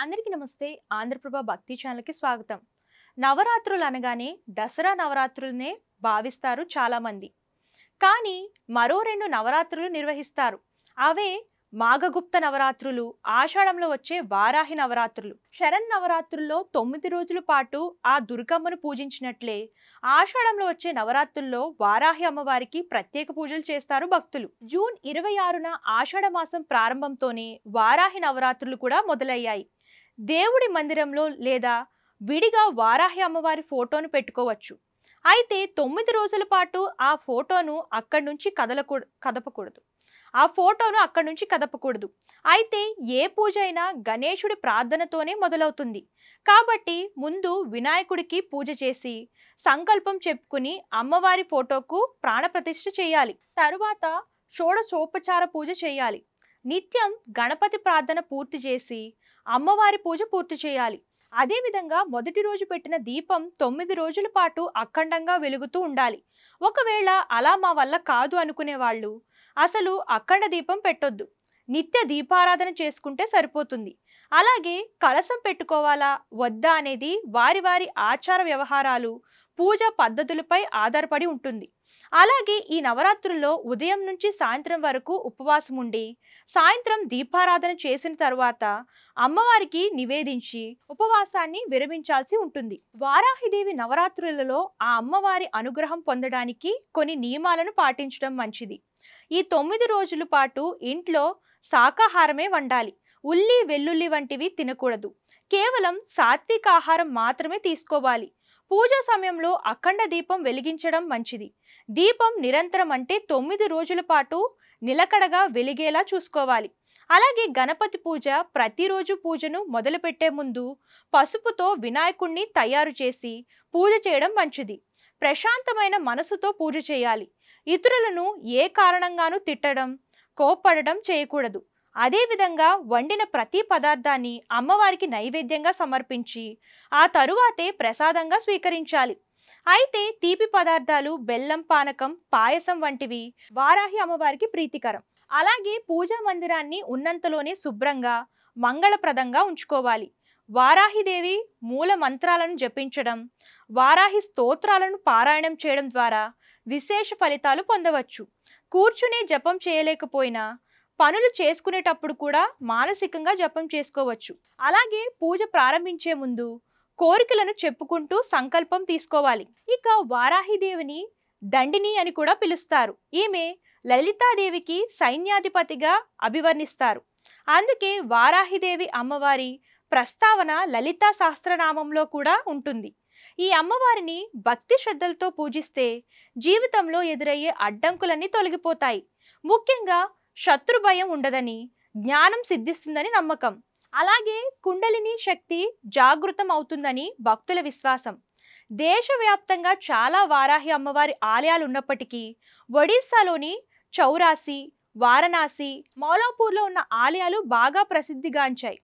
అందరికీ నమస్తే. ఆంధ్రప్రభ భక్తి ఛానల్కి స్వాగతం. నవరాత్రులు అనగానే దసరా నవరాత్రులనే భావిస్తారు చాలామంది. కానీ మరో 2 నవరాత్రులు నిర్వహిస్తారు. అవే మాఘగుప్త నవరాత్రులు, ఆషాఢంలో వచ్చే వారాహి నవరాత్రులు. శరణ్ నవరాత్రుల్లో 9 రోజుల పాటు ఆ దుర్గమ్మను పూజించినట్లే ఆషాఢంలో వచ్చే నవరాత్రుల్లో వారాహి అమ్మవారికి ప్రత్యేక పూజలు చేస్తారు భక్తులు. జూన్ 26న ఆషాఢ మాసం ప్రారంభంతోనే వారాహి నవరాత్రులు కూడా మొదలయ్యాయి. దేవుడి మందిరంలో లేదా విడిగా వారాహి అమ్మవారి ఫోటోను పెట్టుకోవచ్చు. అయితే 9 రోజుల పాటు ఆ ఫోటోను అక్కడి నుంచి కదపకూడదు. అయితే ఏ పూజ అయినా గణేశుడి ప్రార్థనతోనే మొదలవుతుంది. కాబట్టి ముందు వినాయకుడికి పూజ చేసి సంకల్పం చెప్పుకుని అమ్మవారి ఫోటోకు ప్రాణప్రతిష్ఠ చేయాలి. తరువాత షోడశోపచార పూజ చేయాలి. నిత్యం గణపతి ప్రార్థన పూర్తి చేసి అమ్మవారి పూజ పూర్తి చేయాలి. అదేవిధంగా మొదటి రోజు పెట్టిన దీపం 9 రోజుల పాటు అఖండంగా వెలుగుతూ ఉండాలి. ఒకవేళ అలా మా వల్ల కాదు అనుకునే వాళ్ళు అసలు అఖండ దీపం పెట్టొద్దు, నిత్య దీపారాధన చేసుకుంటే సరిపోతుంది. అలాగే కలశం పెట్టుకోవాలా వద్దా అనేది వారి వారి ఆచార వ్యవహారాలు, పూజ పద్ధతులపై ఆధారపడి ఉంటుంది. అలాగే ఈ నవరాత్రుల్లో ఉదయం నుంచి సాయంత్రం వరకు ఉపవాసం ఉండి సాయంత్రం దీపారాధన చేసిన తరువాత అమ్మవారికి నివేదించి ఉపవాసాన్ని విరమించాల్సి ఉంటుంది. వారాహిదేవి నవరాత్రులలో ఆ అమ్మవారి అనుగ్రహం పొందడానికి కొన్ని నియమాలను పాటించడం మంచిది. ఈ 9 రోజుల పాటు ఇంట్లో శాకాహారమే వండాలి. ఉల్లి వెల్లుల్లి వంటివి తినకూడదు. కేవలం సాత్విక ఆహారం మాత్రమే తీసుకోవాలి. పూజా సమయంలో అఖండ దీపం వెలిగించడం మంచిది. దీపం నిరంతరం అంటే 9 రోజుల పాటు నిలకడగా వెలిగేలా చూసుకోవాలి. అలాగే గణపతి పూజ ప్రతిరోజు పూజను మొదలుపెట్టే ముందు పసుపుతో వినాయకుడిని తయారు చేసి పూజ చేయడం మంచిది. ప్రశాంతమైన మనసుతో పూజ చేయాలి. ఇతరులను ఏ కారణంగానూ తిట్టడం, కోప్పడడం చేయకూడదు. అదేవిధంగా వండిన ప్రతి పదార్థాన్ని అమ్మవారికి నైవేద్యంగా సమర్పించి ఆ తరువాతే ప్రసాదంగా స్వీకరించాలి. అయితే తీపి పదార్థాలు, బెల్లం పానకం, పాయసం వంటివి వారాహి అమ్మవారికి ప్రీతికరం. అలాగే పూజా మందిరాన్ని ఉన్నంతలోనే శుభ్రంగా, మంగళప్రదంగా ఉంచుకోవాలి. వారాహిదేవి మూల మంత్రాలను జపించడం, వారాహి స్తోత్రాలను పారాయణం చేయడం ద్వారా విశేష ఫలితాలు పొందవచ్చు. కూర్చునే జపం చేయలేకపోయినా పనులు చేసుకునేటప్పుడు కూడా మానసికంగా జపం చేసుకోవచ్చు. అలాగే పూజ ప్రారంభించే ముందు కోరికలను చెప్పుకుంటూ సంకల్పం తీసుకోవాలి. ఇక వారాహిదేవిని దండిని అని కూడా పిలుస్తారు. ఈమె లలితాదేవికి సైన్యాధిపతిగా అభివర్ణిస్తారు. అందుకే వారాహిదేవి అమ్మవారి ప్రస్తావన లలితా సహస్రనామంలో కూడా ఉంటుంది. ఈ అమ్మవారిని భక్తి శ్రద్ధలతో పూజిస్తే జీవితంలో ఎదురయ్యే అడ్డంకులన్నీ తొలగిపోతాయి. ముఖ్యంగా శత్రు భయం ఉండదని, జ్ఞానం సిద్ధిస్తుందని నమ్మకం. అలాగే కుండలిని శక్తి జాగృతం అవుతుందని భక్తుల విశ్వాసం. దేశవ్యాప్తంగా చాలా వారాహి అమ్మవారి ఆలయాలు ఉన్నప్పటికీ ఒడిస్సాలోని చౌరాసి, వారణాసి, మౌలాపూర్లో ఉన్న ఆలయాలు బాగా ప్రసిద్ధిగాంచాయి.